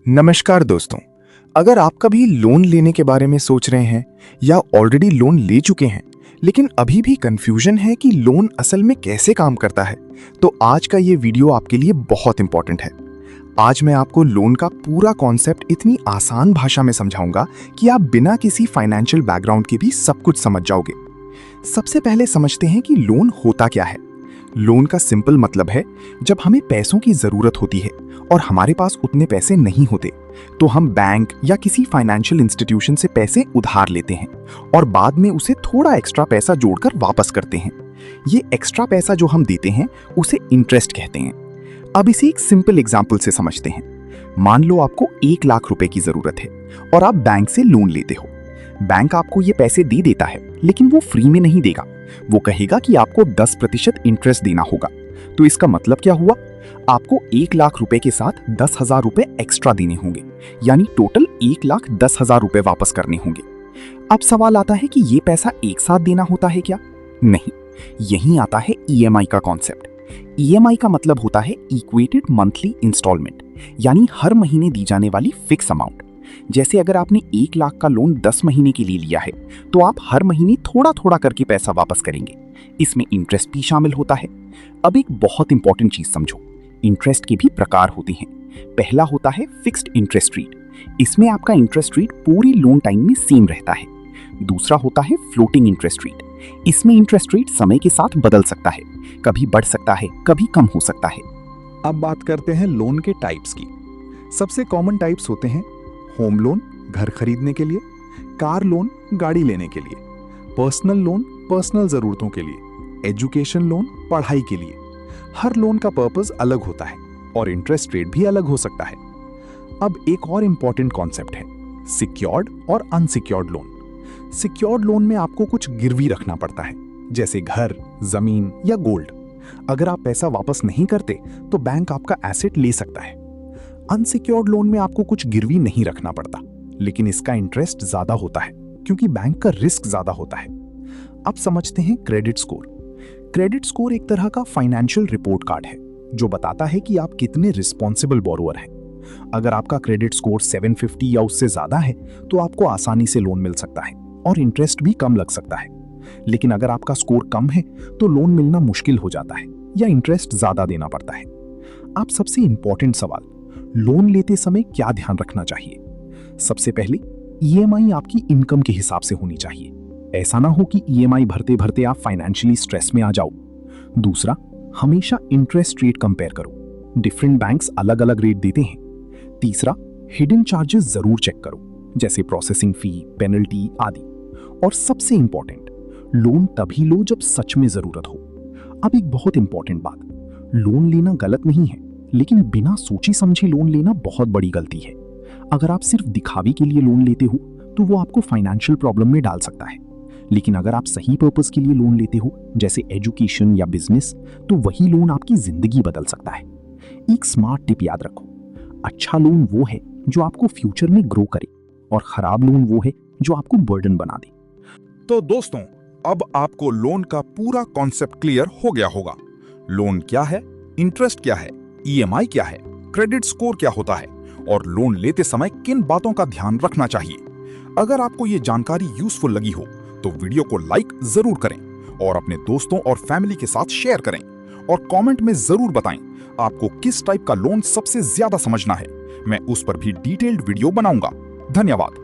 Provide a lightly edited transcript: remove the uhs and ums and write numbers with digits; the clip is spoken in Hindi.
नमस्कार दोस्तों। अगर आप कभी लोन लेने के बारे में सोच रहे हैं या ऑलरेडी लोन ले चुके हैं लेकिन अभी भी कंफ्यूजन है कि लोन असल में कैसे काम करता है, तो आज का ये वीडियो आपके लिए बहुत इंपॉर्टेंट है। आज मैं आपको लोन का पूरा कॉन्सेप्ट इतनी आसान भाषा में समझाऊंगा कि आप बिना किसी फाइनेंशियल बैकग्राउंड के भी सब कुछ समझ जाओगे। सबसे पहले समझते हैं कि लोन होता क्या है। लोन का सिंपल मतलब है जब हमें पैसों की जरूरत होती है और हमारे पास उतने पैसे नहीं होते तो हम बैंक या किसी फाइनेंशियल इंस्टीट्यूशन से पैसे उधार लेते हैं और बाद में उसे थोड़ा एक्स्ट्रा पैसा जोड़कर वापस करते हैं। ये एक्स्ट्रा पैसा जो हम देते हैं उसे इंटरेस्ट कहते हैं। अब इसे एक सिंपल एग्जांपल से समझते हैं। मान लो आपको 1 लाख रुपए की जरूरत है और आप बैंक से लोन लेते हो। बैंक आपको ये पैसे दे देता है लेकिन वो फ्री में नहीं देगा। वो कहेगा कि आपको 10% इंटरेस्ट देना होगा। तो इसका मतलब क्या हुआ? आपको 1 लाख रुपए के साथ 10,000 रुपए एक्स्ट्रा देने होंगे, यानी टोटल 1,10,000 रुपए वापस करने होंगे। अब सवाल आता है कि ये पैसा एक साथ देना होता है क्या? नहीं, यहीं आता है ईएमआई का कॉन्सेप्ट। ईएमआई का मतलब होता है इक्वेटेड मंथली इंस्टॉलमेंट, यानी हर महीने दी जाने वाली फिक्स अमाउंट। जैसे अगर आपने 1 लाख का लोन 10 महीने के लिए लिया है तो आप हर महीने थोड़ा थोड़ा करके पैसा वापस करेंगे। इसमें इंटरेस्ट भी शामिल होता है। अब एक बहुत इंपॉर्टेंट चीज समझो, इंटरेस्ट के भी प्रकार होते हैं। पहला होता है फिक्स्ड इंटरेस्ट रेट। इसमें आपका इंटरेस्ट रेट पूरी लोन टाइम में सेम रहता है। दूसरा होता है फ्लोटिंग इंटरेस्ट रेट। इसमें इंटरेस्ट रेट समय के साथ बदल सकता है, कभी बढ़ सकता है, कभी कम हो सकता है। अब बात करते हैं लोन के टाइप्स की। सबसे कॉमन टाइप्स होते हैं होम लोन, घर खरीदने के लिए; कार लोन, गाड़ी लेने के लिए; पर्सनल लोन, पर्सनल जरूरतों के लिए; एजुकेशन लोन, पढ़ाई के लिए। हर लोन का पर्पस अलग होता है और इंटरेस्ट रेट भी अलग हो सकता है। अब एक और इंपॉर्टेंट कॉन्सेप्ट है सिक्योर्ड और अनसिक्योर्ड लोन। सिक्योर्ड लोन में आपको कुछ गिरवी रखना पड़ता है, जैसे घर, जमीन या गोल्ड। अगर आप पैसा वापस नहीं करते तो बैंक आपका एसेट ले सकता है। अनसिक्योर्ड लोन में आपको कुछ गिरवी नहीं रखना पड़ता, लेकिन इसका इंटरेस्ट ज्यादा होता है क्योंकि बैंक का रिस्क ज्यादा होता है। अब समझते हैं क्रेडिट स्कोर। क्रेडिट स्कोर एक तरह का फाइनेंशियल रिपोर्ट कार्ड है जो बताता है कि आप कितने रिस्पॉन्सिबल बोरोवर हैं। अगर आपका क्रेडिट स्कोर 750 या उससे ज्यादा है तो आपको आसानी से लोन मिल सकता है और इंटरेस्ट भी कम लग सकता है। लेकिन अगर आपका स्कोर कम है तो लोन मिलना मुश्किल हो जाता है या इंटरेस्ट ज्यादा देना पड़ता है। अब सबसे इंपॉर्टेंट सवाल, लोन लेते समय क्या ध्यान रखना चाहिए? सबसे पहले ईएमआई आपकी इनकम के हिसाब से होनी चाहिए। ऐसा ना हो कि ईएमआई भरते भरते आप फाइनेंशियली स्ट्रेस में आ जाओ। दूसरा, हमेशा इंटरेस्ट रेट कंपेयर करो। डिफरेंट बैंक्स अलग अलग रेट देते हैं। तीसरा, हिडन चार्जेस जरूर चेक करो, जैसे प्रोसेसिंग फी, पेनल्टी आदि। और सबसे इंपॉर्टेंट, लोन तभी लो जब सच में जरूरत हो। अब एक बहुत इंपॉर्टेंट बात, लोन लेना गलत नहीं है, लेकिन बिना सोचे समझे लोन लेना बहुत बड़ी गलती है। अगर आप सिर्फ दिखावे के लिए लोन लेते हो तो वो आपको फाइनेंशियल प्रॉब्लम में डाल सकता है। लेकिन अगर आप सही पर्पस के लिए लोन लेते हो, जैसे एजुकेशन या बिजनेस, तो वही लोन आपकी जिंदगी बदल सकता है। एक स्मार्ट टिप याद रखो, अच्छा लोन वो है जो आपको फ्यूचर में ग्रो करे और खराब लोन वो है जो आपको बर्डन बना दे। तो दोस्तों, अब आपको लोन का पूरा कॉन्सेप्ट क्लियर हो गया होगा। लोन क्या है, इंटरेस्ट क्या है, ईएमआई क्या है, क्रेडिट स्कोर क्या होता है और लोन लेते समय किन बातों का ध्यान रखना चाहिए। अगर आपको ये जानकारी यूजफुल लगी हो तो वीडियो को लाइक जरूर करें और अपने दोस्तों और फैमिली के साथ शेयर करें और कमेंट में जरूर बताएं आपको किस टाइप का लोन सबसे ज्यादा समझना है। मैं उस पर भी डिटेल्ड वीडियो बनाऊंगा। धन्यवाद।